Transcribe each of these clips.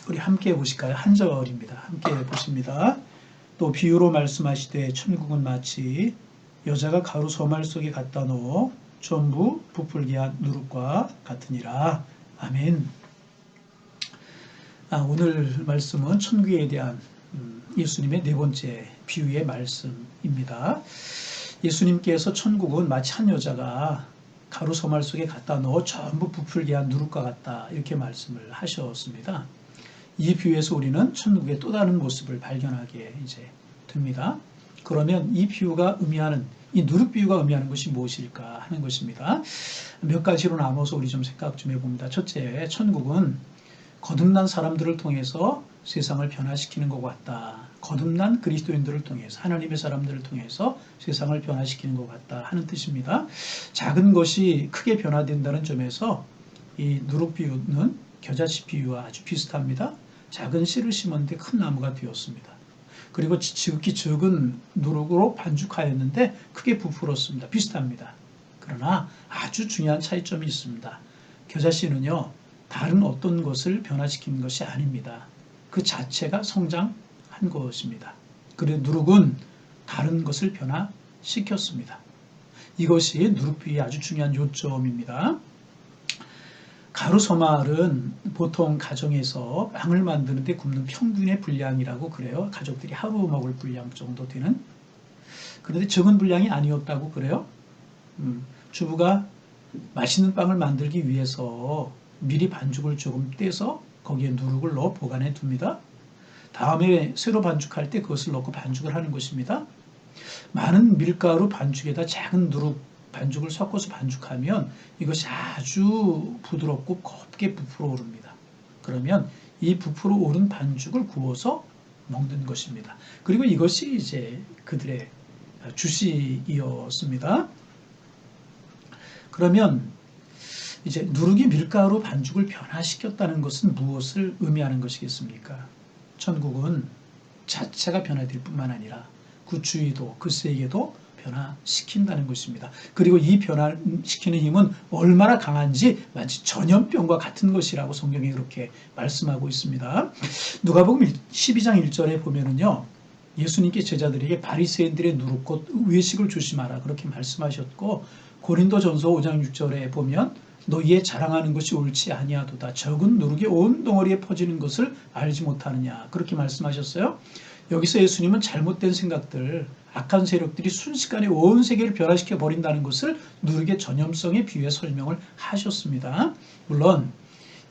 우리 함께 보실까요? 한 절입니다. 함께 보십니다. 또 비유로 말씀하시되 천국은 마치 여자가 가루 소말 속에 갖다 놓어 전부 부풀게 한 누룩과 같으니라. 아멘. 오늘 말씀은 천국에 대한 예수님의 네 번째 비유의 말씀입니다. 예수님께서 천국은 마치 한 여자가 가루 소말 속에 갖다 넣어 전부 부풀게 한 누룩과 같다, 이렇게 말씀을 하셨습니다. 이 비유에서 우리는 천국의 또 다른 모습을 발견하게 됩니다. 그러면 이 비유가 의미하는, 이 누룩 비유가 의미하는 것이 무엇일까 하는 것입니다. 몇 가지로 나눠서 우리 좀 생각 좀 해봅니다. 첫째, 천국은 거듭난 사람들을 통해서 세상을 변화시키는 것 같다. 거듭난 그리스도인들을 통해서, 하나님의 사람들을 통해서 세상을 변화시키는 것 같다 하는 뜻입니다. 작은 것이 크게 변화된다는 점에서 이 누룩 비유는 겨자씨 비유와 아주 비슷합니다. 작은 씨를 심었는데 큰 나무가 되었습니다. 그리고 지극히 적은 누룩으로 반죽하였는데 크게 부풀었습니다. 비슷합니다. 그러나 아주 중요한 차이점이 있습니다. 겨자씨는요, 다른 어떤 것을 변화시키는 것이 아닙니다. 그 자체가 성장한 것입니다. 그리고 누룩은 다른 것을 변화시켰습니다. 이것이 누룩 비유의 아주 중요한 요점입니다. 가루소말은 보통 가정에서 빵을 만드는데 굽는 평균의 분량이라고 그래요. 가족들이 하루 먹을 분량 정도 되는. 그런데 적은 분량이 아니었다고 그래요. 주부가 맛있는 빵을 만들기 위해서 미리 반죽을 조금 떼서 거기에 누룩을 넣어 보관해 둡니다. 다음에 새로 반죽할 때 그것을 넣고 반죽을 하는 것입니다. 많은 밀가루 반죽에다 작은 누룩 반죽을 섞어서 반죽하면 이것이 아주 부드럽고 곱게 부풀어 오릅니다. 그러면 이 부풀어 오른 반죽을 구워서 먹는 것입니다. 그리고 이것이 그들의 주식이었습니다. 그러면 누룩이 밀가루 반죽을 변화시켰다는 것은 무엇을 의미하는 것이겠습니까? 천국은 자체가 변화될 뿐만 아니라 그 주위도, 그 세계도 변화시킨다는 것입니다. 그리고 이 변화시키는 힘은 얼마나 강한지 마치 전염병과 같은 것이라고 성경이 그렇게 말씀하고 있습니다. 누가복음 12장 1절에 보면은요, 예수님께 제자들에게 바리새인들의 누룩 곧 외식을 조심하라 그렇게 말씀하셨고, 고린도전서 5장 6절에 보면 너희의 자랑하는 것이 옳지 아니하도다. 적은 누룩이 온 덩어리에 퍼지는 것을 알지 못하느냐 그렇게 말씀하셨어요. 여기서 예수님은 잘못된 생각들, 악한 세력들이 순식간에 온 세계를 변화시켜 버린다는 것을 누룩의 전염성에 비유해 설명을 하셨습니다. 물론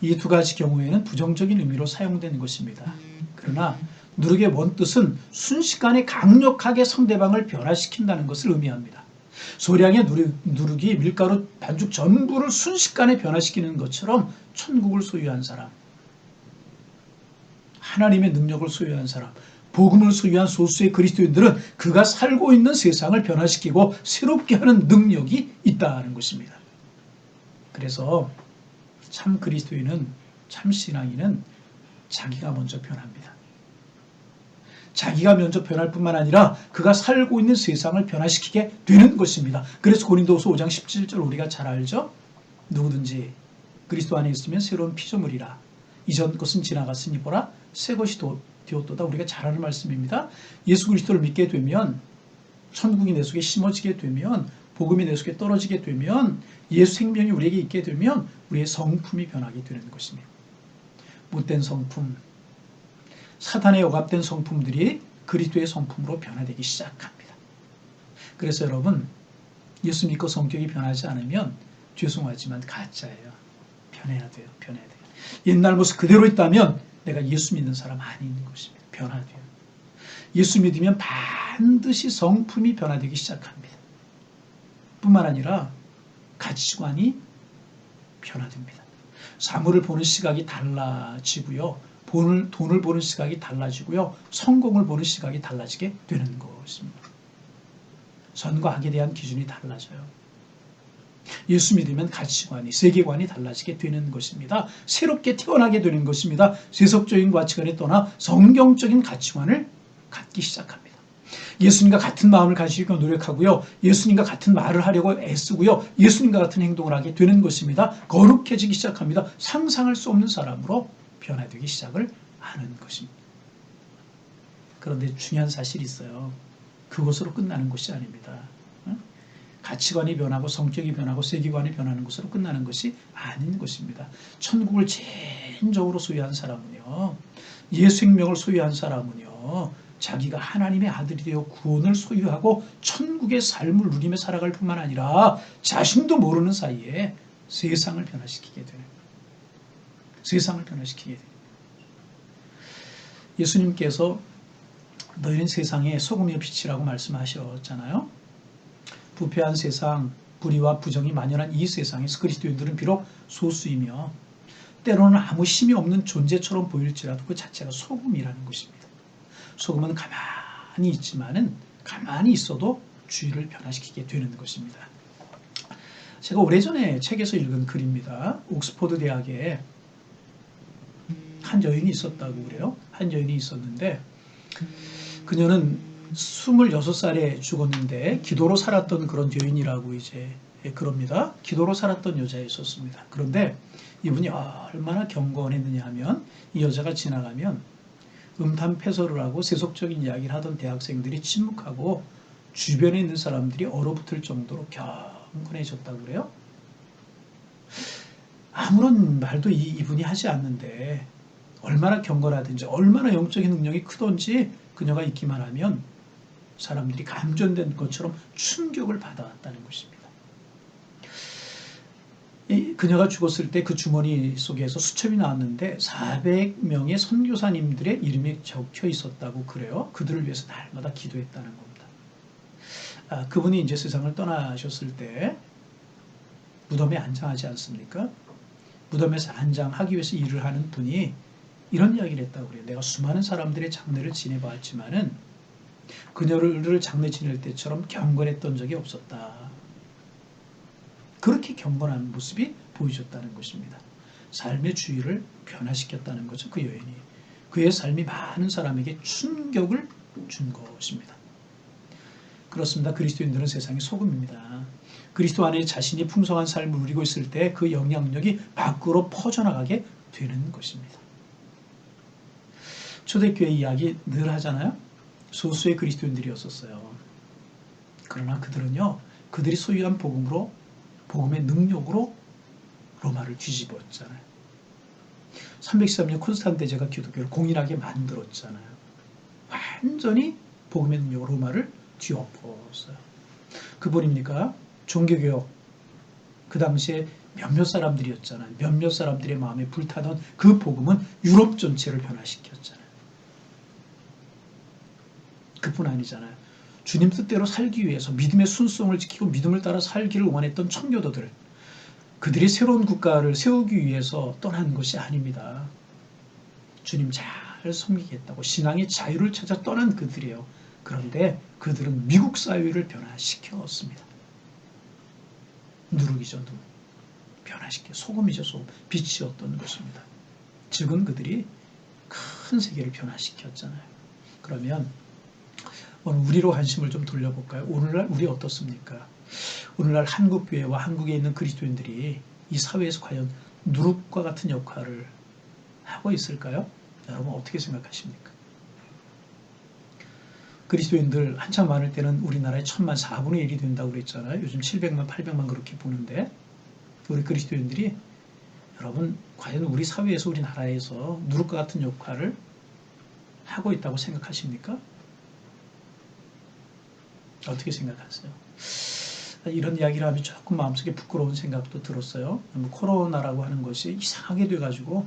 이 두 가지 경우에는 부정적인 의미로 사용된 것입니다. 그러나 누룩의 원뜻은 순식간에 강력하게 상대방을 변화시킨다는 것을 의미합니다. 소량의 누룩이 밀가루 반죽 전부를 순식간에 변화시키는 것처럼 천국을 소유한 사람, 하나님의 능력을 소유한 사람, 복음을 소유한 소수의 그리스도인들은 그가 살고 있는 세상을 변화시키고 새롭게 하는 능력이 있다는 것입니다. 그래서 참 그리스도인은, 참 신앙인은 자기가 먼저 변합니다. 자기가 먼저 변할 뿐만 아니라 그가 살고 있는 세상을 변화시키게 되는 것입니다. 그래서 고린도후서 5장 17절 우리가 잘 알죠? 누구든지 그리스도 안에 있으면 새로운 피조물이라. 이전 것은 지나갔으니 보라 새 것이 되었도다. 우리가 잘 아는 말씀입니다. 예수 그리스도를 믿게 되면, 천국이 내 속에 심어지게 되면, 복음이 내 속에 떨어지게 되면, 예수 생명이 우리에게 있게 되면 우리의 성품이 변하게 되는 것입니다. 못된 성품, 사탄에 억압된 성품들이 그리스도의 성품으로 변화되기 시작합니다. 그래서 여러분, 예수 믿고 성격이 변하지 않으면 죄송하지만 가짜예요. 변해야 돼요. 옛날 모습 그대로 있다면 내가 예수 믿는 사람 아닌 것입니다. 변화돼요. 예수 믿으면 반드시 성품이 변화되기 시작합니다. 뿐만 아니라 가치관이 변화됩니다. 사물을 보는 시각이 달라지고요. 돈을 보는 시각이 달라지고요. 성공을 보는 시각이 달라지게 되는 것입니다. 선과 악에 대한 기준이 달라져요. 예수 믿으면 가치관이, 세계관이 달라지게 되는 것입니다. 새롭게 태어나게 되는 것입니다. 세속적인 가치관에 떠나 성경적인 가치관을 갖기 시작합니다. 예수님과 같은 마음을 가지고 노력하고요. 예수님과 같은 말을 하려고 애쓰고요. 예수님과 같은 행동을 하게 되는 것입니다. 거룩해지기 시작합니다. 상상할 수 없는 사람으로 변화되기 시작을 아는 것입니다. 그런데 중요한 사실이 있어요. 그것으로 끝나는 것이 아닙니다. 가치관이 변하고 성격이 변하고 세계관이 변하는 것으로 끝나는 것이 아닌 것입니다. 천국을 진정으로 소유한 사람은요, 예수 생명을 소유한 사람은요, 자기가 하나님의 아들이 되어 구원을 소유하고 천국의 삶을 누리며 살아갈 뿐만 아니라 자신도 모르는 사이에 세상을 변화시키게 되는, 세상을 변화시키게 되는. 예수님께서 너희는 세상의 소금의 빛이라고 말씀하셨잖아요. 부패한 세상, 불의와 부정이 만연한 이 세상에서 그리스도인들은 비록 소수이며 때로는 아무 힘이 없는 존재처럼 보일지라도 그 자체가 소금이라는 것입니다. 소금은 가만히 있지만은 가만히 있어도 주위를 변화시키게 되는 것입니다. 제가 오래전에 책에서 읽은 글입니다. 옥스퍼드 대학에 한 여인이 있었다고 그래요. 한 여인이 있었는데 그녀는 26살에 죽었는데 기도로 살았던 그런 여인이라고 이제 그럽니다. 기도로 살았던 여자였었습니다. 그런데 이분이 얼마나 경건했느냐 하면 이 여자가 지나가면 음담패설을 하고 세속적인 이야기를 하던 대학생들이 침묵하고 주변에 있는 사람들이 얼어붙을 정도로 경건해졌다고 그래요. 아무런 말도 이분이 하지 않는데 얼마나 경건하든지 얼마나 영적인 능력이 크든지 그녀가 있기만 하면 사람들이 감전된 것처럼 충격을 받아왔다는 것입니다. 그녀가 죽었을 때 그 주머니 속에서 수첩이 나왔는데 400명의 선교사님들의 이름이 적혀 있었다고 그래요. 그들을 위해서 날마다 기도했다는 겁니다. 그분이 이제 세상을 떠나셨을 때 무덤에 안장하지 않습니까? 무덤에서 안장하기 위해서 일을 하는 분이 이런 이야기를 했다고 그래요. 내가 수많은 사람들의 장례를 지내봤지만은 그녀를 장례 지낼 때처럼 경건했던 적이 없었다. 그렇게 경건한 모습이 보여줬다는 것입니다. 삶의 주의를 변화시켰다는 거죠. 그 여인이. 그의 삶이 많은 사람에게 충격을 준 것입니다. 그렇습니다. 그리스도인들은 세상의 소금입니다. 그리스도 안에 자신이 풍성한 삶을 누리고 있을 때 그 영향력이 밖으로 퍼져나가게 되는 것입니다. 초대교회 이야기 늘 하잖아요. 소수의 그리스도인들이었었어요. 그러나 그들은요, 그들이 소유한 복음의 능력으로 로마를 뒤집었잖아요. 313년 콘스탄 대제가 기독교를 공인하게 만들었잖아요. 완전히 복음의 능력으로 로마를 뒤엎었어요. 그뿐입니까? 종교개혁. 그 당시에 몇몇 사람들이었잖아요. 몇몇 사람들의 마음에 불타던 그 복음은 유럽 전체를 변화시켰잖아요. 그뿐 아니잖아요. 주님 뜻대로 살기 위해서 믿음의 순수성을 지키고 믿음을 따라 살기를 원했던 청교도들, 그들이 새로운 국가를 세우기 위해서 떠난 것이 아닙니다. 주님 잘 섬기겠다고 신앙의 자유를 찾아 떠난 그들이에요. 그런데 그들은 미국 사회를 변화시켰습니다. 누룩이죠, 누룩. 변화시켜. 소금이죠, 소금. 빛이었던 것입니다. 즉은 그들이 큰 세계를 변화시켰잖아요. 그러면 오늘 우리로 관심을 좀 돌려볼까요? 오늘날 우리 어떻습니까? 오늘날 한국교회와 한국에 있는 그리스도인들이 이 사회에서 과연 누룩과 같은 역할을 하고 있을까요? 여러분 어떻게 생각하십니까? 그리스도인들 한참 많을 때는 우리나라에 1000만 4분의 1이 된다고 그랬잖아요. 요즘 700만 800만 그렇게 보는데 우리 그리스도인들이 여러분 과연 우리 사회에서 우리나라에서 누룩과 같은 역할을 하고 있다고 생각하십니까? 어떻게 생각하세요? 이런 이야기를 하면 조금 마음속에 부끄러운 생각도 들었어요. 코로나라고 하는 것이 이상하게 돼가지고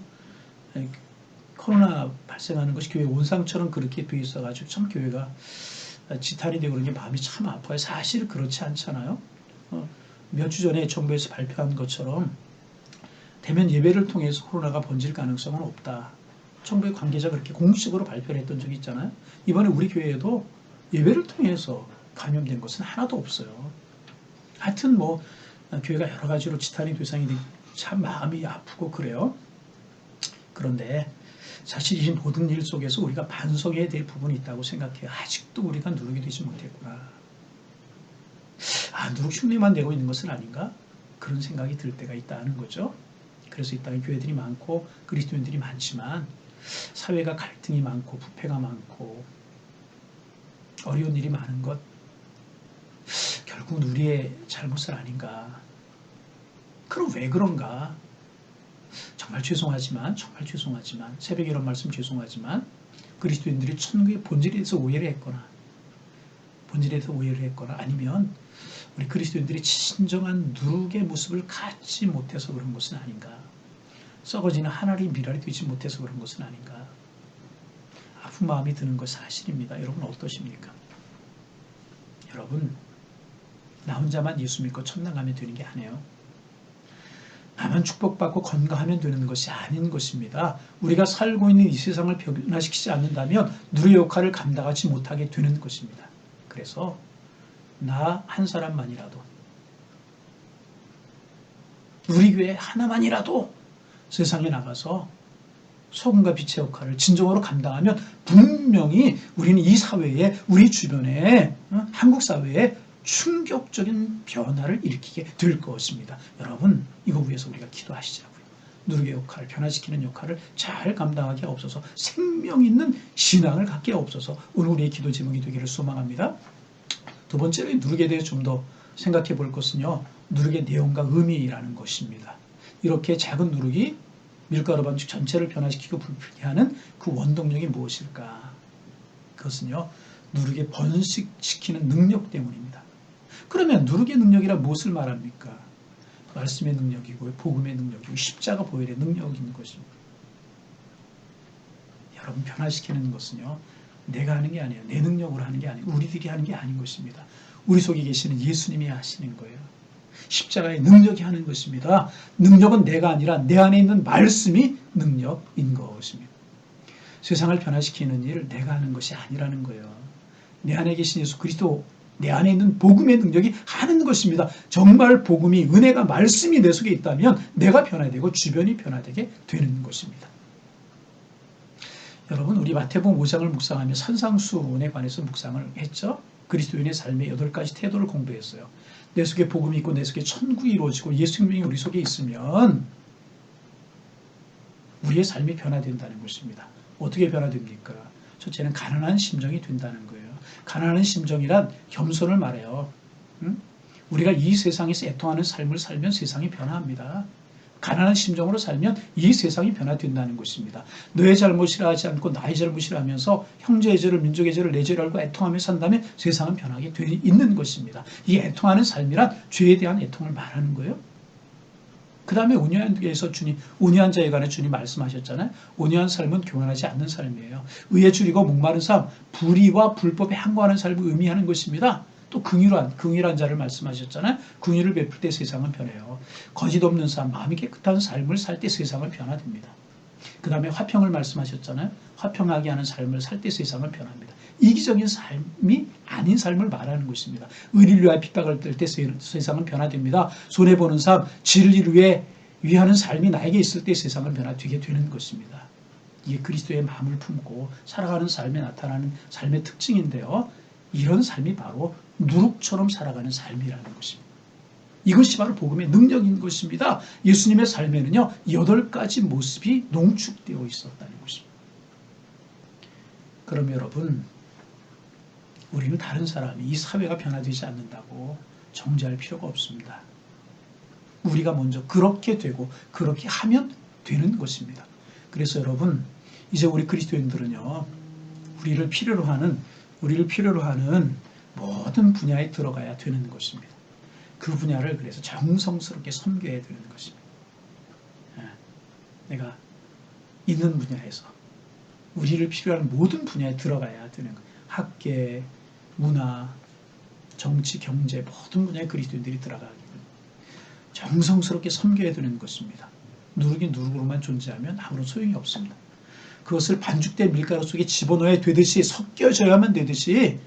코로나 발생하는 것이 교회 온상처럼 그렇게 돼 있어가지고 참 교회가 지탄이 되고 그런 게 마음이 참 아파요. 사실 그렇지 않잖아요. 몇 주 전에 정부에서 발표한 것처럼 대면 예배를 통해서 코로나가 번질 가능성은 없다. 정부의 관계자가 그렇게 공식적으로 발표를 했던 적이 있잖아요. 이번에 우리 교회에도 예배를 통해서 감염된 것은 하나도 없어요. 하여튼 교회가 여러 가지로 지탄의 대상이 되고 참 마음이 아프고 그래요. 그런데 사실 이 모든 일 속에서 우리가 반성해야 될 부분이 있다고 생각해요. 아직도 우리가 누룩이 되지 못했구나. 누룩 흉내만 내고 있는 것은 아닌가? 그런 생각이 들 때가 있다는 거죠. 그래서 이 땅에 교회들이 많고 그리스도인들이 많지만 사회가 갈등이 많고 부패가 많고 어려운 일이 많은 것, 결국 우리의 잘못은 아닌가. 그럼 왜 그런가? 정말 죄송하지만 새벽에 이런 말씀 죄송하지만 그리스도인들이 천국의 본질에 대해서 오해를 했거나 아니면 우리 그리스도인들이 진정한 누룩의 모습을 갖지 못해서 그런 것은 아닌가. 썩어지는 하나의 미랄이 되지 못해서 그런 것은 아닌가. 아픈 마음이 드는 것 사실입니다. 여러분 어떠십니까? 여러분, 나 혼자만 예수 믿고 천당 가면 되는 게 아니에요. 나만 축복받고 건강하면 되는 것이 아닌 것입니다. 우리가 살고 있는 이 세상을 변화시키지 않는다면 누리의 역할을 감당하지 못하게 되는 것입니다. 그래서 나 한 사람만이라도, 우리 교회 하나만이라도 세상에 나가서 소금과 빛의 역할을 진정으로 감당하면 분명히 우리는 이 사회에, 우리 주변에, 한국 사회에 충격적인 변화를 일으키게 될 것입니다. 여러분, 이거 위해서 우리가 기도하시자고요. 누룩의 역할을, 변화시키는 역할을 잘 감당하게 하옵소서. 생명 있는 신앙을 갖게 하옵소서. 오늘 우리의 기도 제목이 되기를 소망합니다. 두 번째로 누룩에 대해 좀 더 생각해 볼 것은요, 누룩의 내용과 의미라는 것입니다. 이렇게 작은 누룩이 밀가루 반죽 전체를 변화시키고 불편하게 하는 그 원동력이 무엇일까? 그것은요, 누룩의 번식시키는 능력 때문입니다. 그러면 누룩의 능력이라 무엇을 말합니까? 말씀의 능력이고 복음의 능력이고 십자가 보혈의 능력인 것입니다. 여러분, 변화시키는 것은요, 내가 하는 게 아니에요. 내 능력으로 하는 게 아니고 우리들이 하는 게 아닌 것입니다. 우리 속에 계시는 예수님이 하시는 거예요. 십자가의 능력이 하는 것입니다. 능력은 내가 아니라 내 안에 있는 말씀이 능력인 것입니다. 세상을 변화시키는 일을 내가 하는 것이 아니라는 거예요. 내 안에 계신 예수 그리스도, 내 안에 있는 복음의 능력이 하는 것입니다. 정말 복음이, 은혜가, 말씀이 내 속에 있다면 내가 변화되고 주변이 변화되게 되는 것입니다. 여러분, 우리 마태복음 5장을 묵상하며 산상수훈에 관해서 묵상을 했죠. 그리스도인의 삶의 8가지 태도를 공부했어요. 내 속에 복음이 있고 내 속에 천국이 이루어지고 예수님이 우리 속에 있으면 우리의 삶이 변화된다는 것입니다. 어떻게 변화됩니까? 첫째는 가난한 심정이 된다는 거예요. 가난한 심정이란 겸손을 말해요. 우리가 이 세상에서 애통하는 삶을 살면 세상이 변화합니다. 가난한 심정으로 살면 이 세상이 변화된다는 것입니다. 너의 잘못이라 하지 않고 나의 잘못이라 하면서 형제의 죄를, 민족의 죄를, 내 죄를 알고 애통하며 산다면 세상은 변하게 돼 있는 것입니다. 이 애통하는 삶이란 죄에 대한 애통을 말하는 거예요. 그 다음에 온유한 자에 관해 주님 말씀하셨잖아요. 온유한 삶은 교만하지 않는 삶이에요. 의에 줄이고 목마른 삶, 불의와 불법에 항거하는 삶을 의미하는 것입니다. 또 긍휼한 자를 말씀하셨잖아요. 긍휼을 베풀 때 세상은 변해요. 거짓 없는 삶, 마음이 깨끗한 삶을 살 때 세상은 변화됩니다. 그 다음에 화평을 말씀하셨잖아요. 화평하게 하는 삶을 살 때 세상은 변합니다. 이기적인 삶이 아닌 삶을 말하는 것입니다. 의리를 위하여 핍박을 들 때 세상은 변화됩니다. 손해보는 삶, 진리를 위하는 삶이 나에게 있을 때 세상은 변화되게 되는 것입니다. 이게 그리스도의 마음을 품고 살아가는 삶에 나타나는 삶의 특징인데요. 이런 삶이 바로 누룩처럼 살아가는 삶이라는 것입니다. 이것이 바로 복음의 능력인 것입니다. 예수님의 삶에는요, 8가지 모습이 농축되어 있었다는 것입니다. 그럼 여러분, 우리는 다른 사람이, 이 사회가 변화되지 않는다고 정죄할 필요가 없습니다. 우리가 먼저 그렇게 되고 그렇게 하면 되는 것입니다. 그래서 여러분, 이제 우리 그리스도인들은요, 우리를 필요로 하는 모든 분야에 들어가야 되는 것입니다. 그 분야를 그래서 정성스럽게 섬겨야 되는 것입니다. 내가 있는 분야에서 우리를 필요한 모든 분야에 들어가야 되는 것. 학계, 문화, 정치, 경제 모든 분야에 그리스도인들이 들어가기 때문에 정성스럽게 섬겨야 되는 것입니다. 누룩이 누룩으로만 존재하면 아무런 소용이 없습니다. 그것을 반죽된 밀가루 속에 집어넣어야 되듯이, 섞여져야만 되듯이,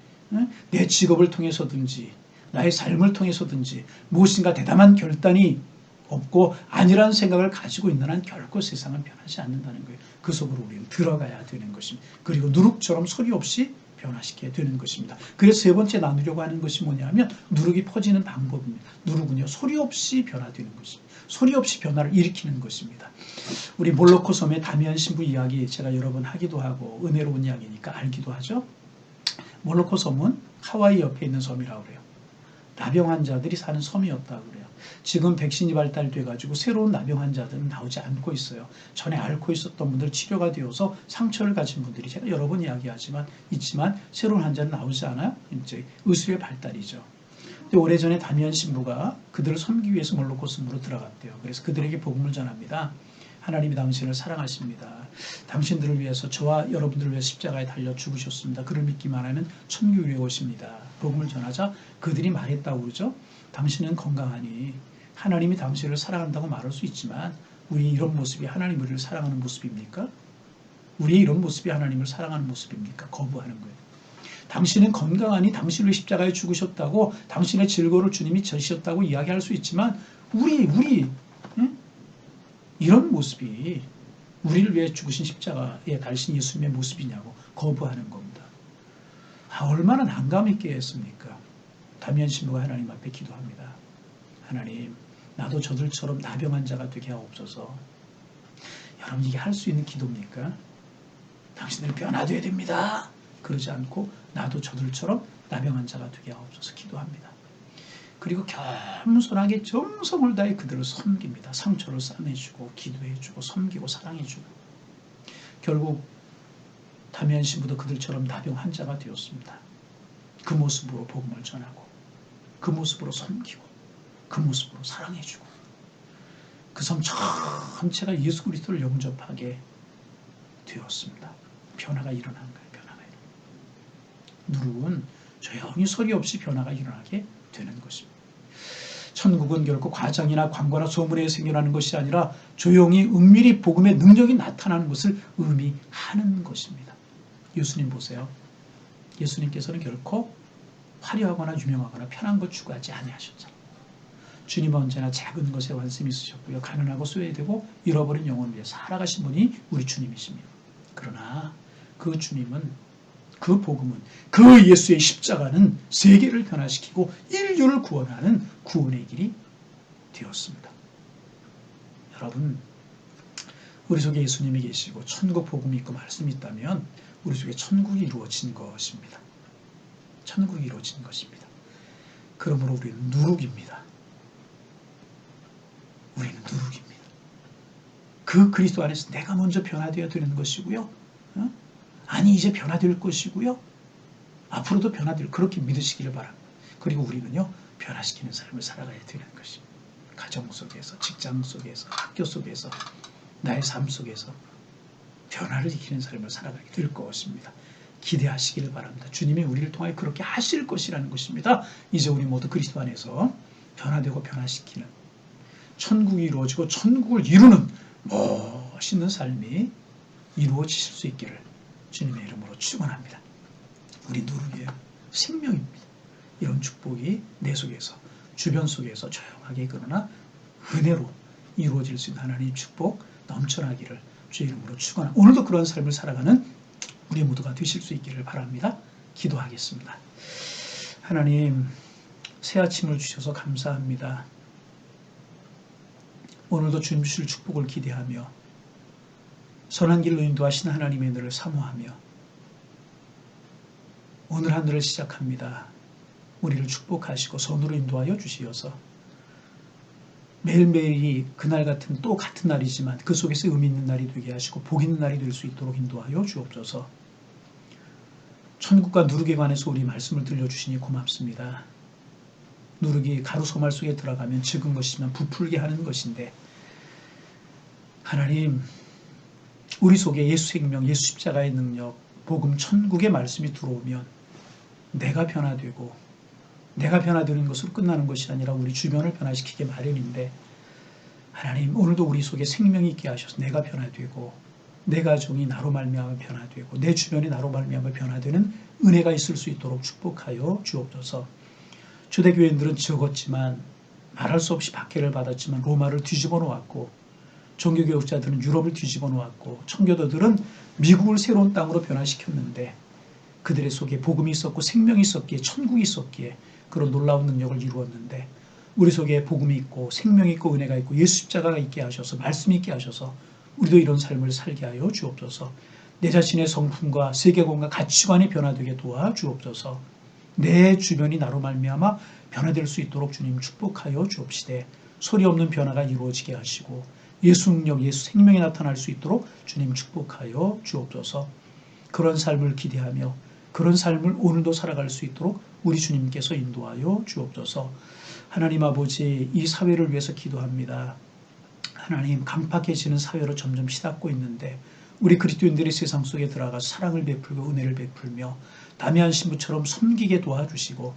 내 직업을 통해서든지 나의 삶을 통해서든지 무엇인가 대담한 결단이 없고 아니라는 생각을 가지고 있는 한 결코 세상은 변하지 않는다는 거예요. 그 속으로 우리는 들어가야 되는 것입니다. 그리고 누룩처럼 소리 없이 변화시켜야 되는 것입니다. 그래서 세 번째 나누려고 하는 것이 뭐냐면 누룩이 퍼지는 방법입니다. 누룩은요, 소리 없이 변화되는 것입니다. 소리 없이 변화를 일으키는 것입니다. 우리 몰로코 섬의 다미안 신부 이야기 제가 여러 번 하기도 하고 은혜로운 이야기니까 알기도 하죠. 몰로코 섬은 하와이 옆에 있는 섬이라고 그래요. 나병 환자들이 사는 섬이었다고 그래요. 지금 백신이 발달돼가지고 새로운 나병 환자들은 나오지 않고 있어요. 전에 앓고 있었던 분들 치료가 되어서 상처를 가진 분들이 제가 여러 번 이야기하지만 있지만 새로운 환자는 나오지 않아요. 이제 의술의 발달이죠. 근데 오래전에 다미안 신부가 그들을 섬기기 위해서 몰로코 섬으로 들어갔대요. 그래서 그들에게 복음을 전합니다. 하나님이 당신을 사랑하십니다. 당신들을 위해서 저와 여러분들을 위해 십자가에 달려 죽으셨습니다. 그를 믿기만 하면 천국에 오십니다. 복음을 전하자 그들이 말했다고 그러죠. 당신은 건강하니 하나님이 당신을 사랑한다고 말할 수 있지만 우리의 이런 모습이 하나님 우리를 사랑하는 모습입니까? 우리의 이런 모습이 하나님을 사랑하는 모습입니까? 거부하는 거예요. 당신은 건강하니 당신을 위해 십자가에 죽으셨다고 당신의 즐거움을 주님이 져주셨다고 이야기할 수 있지만 우리 이런 모습이 우리를 위해 죽으신 십자가에 달신 예수님의 모습이냐고 거부하는 겁니다. 얼마나 난감 있게 했습니까? 다미안 신부가 하나님 앞에 기도합니다. 하나님, 나도 저들처럼 나병 환자가 되게 하옵소서. 여러분, 이게 할 수 있는 기도입니까? 당신들이 변화되어야 됩니다. 그러지 않고 나도 저들처럼 나병 환자가 되게 하옵소서 기도합니다. 그리고 겸손하게 정성을 다해 그들을 섬깁니다. 상처를 싸매주고 기도해주고 섬기고 사랑해주고 결국 다미안 신부도 그들처럼 나병 환자가 되었습니다. 그 모습으로 복음을 전하고 그 모습으로 섬기고 그 모습으로 사랑해주고 그 섬 전체가 예수 그리스도를 영접하게 되었습니다. 변화가 일어난 거예요. 변화가 일어난. 누룩은 조용히 소리 없이 변화가 일어나게 되는 것입니다. 천국은 결코 과장이나 광고나 소문에 생겨나는 것이 아니라 조용히 은밀히 복음의 능력이 나타나는 것을 의미하는 것입니다. 예수님 보세요. 예수님께서는 결코 화려하거나 유명하거나 편한 것 추구하지 아니하셨잖아요. 주님은 언제나 작은 것에 관심이 있으셨고요. 가난하고 소외되고 잃어버린 영혼을 위해 살아가신 분이 우리 주님이십니다. 그러나 그 주님은 그 복음은 그 예수의 십자가는 세계를 변화시키고 인류를 구원하는 구원의 길이 되었습니다. 여러분, 우리 속에 예수님이 계시고 천국 복음이 있고 말씀이 있다면 우리 속에 천국이 이루어진 것입니다. 천국이 이루어진 것입니다. 그러므로 우리는 누룩입니다. 우리는 누룩입니다. 그 그리스도 안에서 내가 먼저 변화되어야 되는 것이고요. 아니 이제 변화될 것이고요. 앞으로도 변화될 그렇게 믿으시기를 바랍니다. 그리고 우리는요. 변화시키는 삶을 살아가야 되는 것입니다. 가정 속에서, 직장 속에서, 학교 속에서, 나의 삶 속에서 변화를 일으키는 삶을 살아가게 될 것입니다. 기대하시기를 바랍니다. 주님이 우리를 통하여 그렇게 하실 것이라는 것입니다. 이제 우리 모두 그리스도 안에서 변화되고 변화시키는 천국이 이루어지고 천국을 이루는 멋있는 삶이 이루어지실 수 있기를 주님의 이름으로 축원합니다. 우리 누룩이에요. 생명입니다. 이런 축복이 내 속에서 주변 속에서 조용하게 그러나 은혜로 이루어질 수 있는 하나님의 축복 넘쳐나기를 주의 이름으로 축원합니다. 오늘도 그런 삶을 살아가는 우리 모두가 되실 수 있기를 바랍니다. 기도하겠습니다. 하나님, 새 아침을 주셔서 감사합니다. 오늘도 주님 주실 축복을 기대하며 선한 길로 인도하신 하나님의 은혜를 사모하며 오늘 하늘을 시작합니다. 우리를 축복하시고 선으로 인도하여 주시어서 매일매일이 그날 같은 또 같은 날이지만 그 속에서 의미 있는 날이 되게 하시고 복 있는 날이 될 수 있도록 인도하여 주옵소서. 천국과 누룩에 관해서 우리 말씀을 들려주시니 고맙습니다. 누룩이 가루 소말 속에 들어가면 적은 것이지만 부풀게 하는 것인데 하나님, 우리 속에 예수 생명, 예수 십자가의 능력, 복음, 천국의 말씀이 들어오면 내가 변화되고 내가 변화되는 것으로 끝나는 것이 아니라 우리 주변을 변화시키게 마련인데 하나님, 오늘도 우리 속에 생명이 있게 하셔서 내가 변화되고 내 가정이 나로 말미암아 변화되고 내 주변이 나로 말미암아 변화되는 은혜가 있을 수 있도록 축복하여 주옵소서. 초대교인들은 적었지만 말할 수 없이 박해를 받았지만 로마를 뒤집어 놓았고 종교개혁자들은 유럽을 뒤집어 놓았고 청교도들은 미국을 새로운 땅으로 변화시켰는데 그들의 속에 복음이 있었고 생명이 있었기에 천국이 있었기에 그런 놀라운 능력을 이루었는데 우리 속에 복음이 있고 생명이 있고 은혜가 있고 예수 십자가가 있게 하셔서 말씀이 있게 하셔서 우리도 이런 삶을 살게 하여 주옵소서. 내 자신의 성품과 세계관과 가치관이 변화되게 도와 주옵소서. 내 주변이 나로 말미암아 변화될 수 있도록 주님 축복하여 주옵시되 소리 없는 변화가 이루어지게 하시고 예수 능력, 예수 생명이 나타날 수 있도록 주님 축복하여 주옵소서. 그런 삶을 기대하며 그런 삶을 오늘도 살아갈 수 있도록 우리 주님께서 인도하여 주옵소서. 하나님 아버지, 이 사회를 위해서 기도합니다. 하나님, 강팍해지는 사회로 점점 시닫고 있는데 우리 그리스도인들이 세상 속에 들어가서 사랑을 베풀고 은혜를 베풀며 다미안 신부처럼 섬기게 도와주시고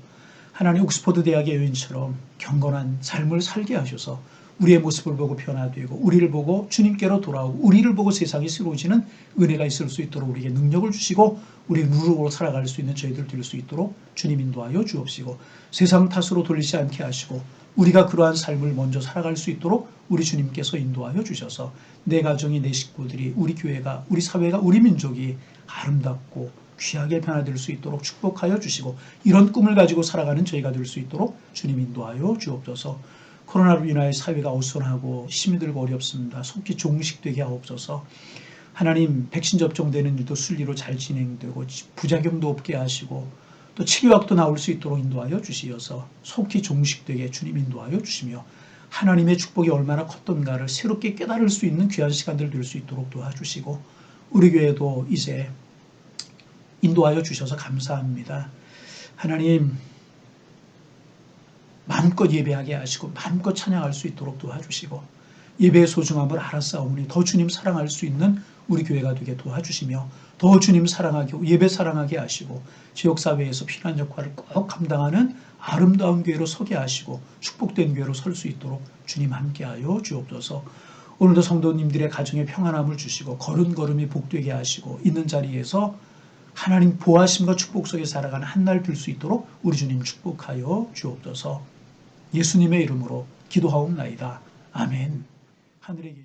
하나님 옥스퍼드 대학의 여인처럼 경건한 삶을 살게 하셔서 우리의 모습을 보고 변화되고 우리를 보고 주님께로 돌아오고 우리를 보고 세상이 새로워지는 은혜가 있을 수 있도록 우리에게 능력을 주시고 우리 누룩으로 살아갈 수 있는 저희들 될 수 있도록 주님 인도하여 주옵시고 세상 탓으로 돌리지 않게 하시고 우리가 그러한 삶을 먼저 살아갈 수 있도록 우리 주님께서 인도하여 주셔서 내 가정이, 내 식구들이, 우리 교회가, 우리 사회가, 우리 민족이 아름답고 귀하게 변화될 수 있도록 축복하여 주시고 이런 꿈을 가지고 살아가는 저희가 될 수 있도록 주님 인도하여 주옵소서. 코로나로 인하여 사회가 어수선하고 힘이 들고 어렵습니다. 속히 종식되게 하옵소서. 하나님, 백신 접종되는 일도 순리로 잘 진행되고 부작용도 없게 하시고 또 치료약도 나올 수 있도록 인도하여 주시어서 속히 종식되게 주님 인도하여 주시며 하나님의 축복이 얼마나 컸던가를 새롭게 깨달을 수 있는 귀한 시간들 될 수 있도록 도와주시고 우리 교회도 이제 인도하여 주셔서 감사합니다. 하나님, 마음껏 예배하게 하시고 마음껏 찬양할 수 있도록 도와주시고 예배의 소중함을 알았사오니 더 주님 사랑할 수 있는 우리 교회가 되게 도와주시며 더 주님 사랑하게 예배 사랑하게 하시고 지역사회에서 필요한 역할을 꼭 감당하는 아름다운 교회로 서게 하시고 축복된 교회로 설 수 있도록 주님 함께하여 주옵소서. 오늘도 성도님들의 가정에 평안함을 주시고 걸음걸음이 복되게 하시고 있는 자리에서 하나님 보호하심과 축복 속에 살아가는 한날 될 수 있도록 우리 주님 축복하여 주옵소서. 예수님의 이름으로 기도하옵나이다. 아멘. 하늘에 계신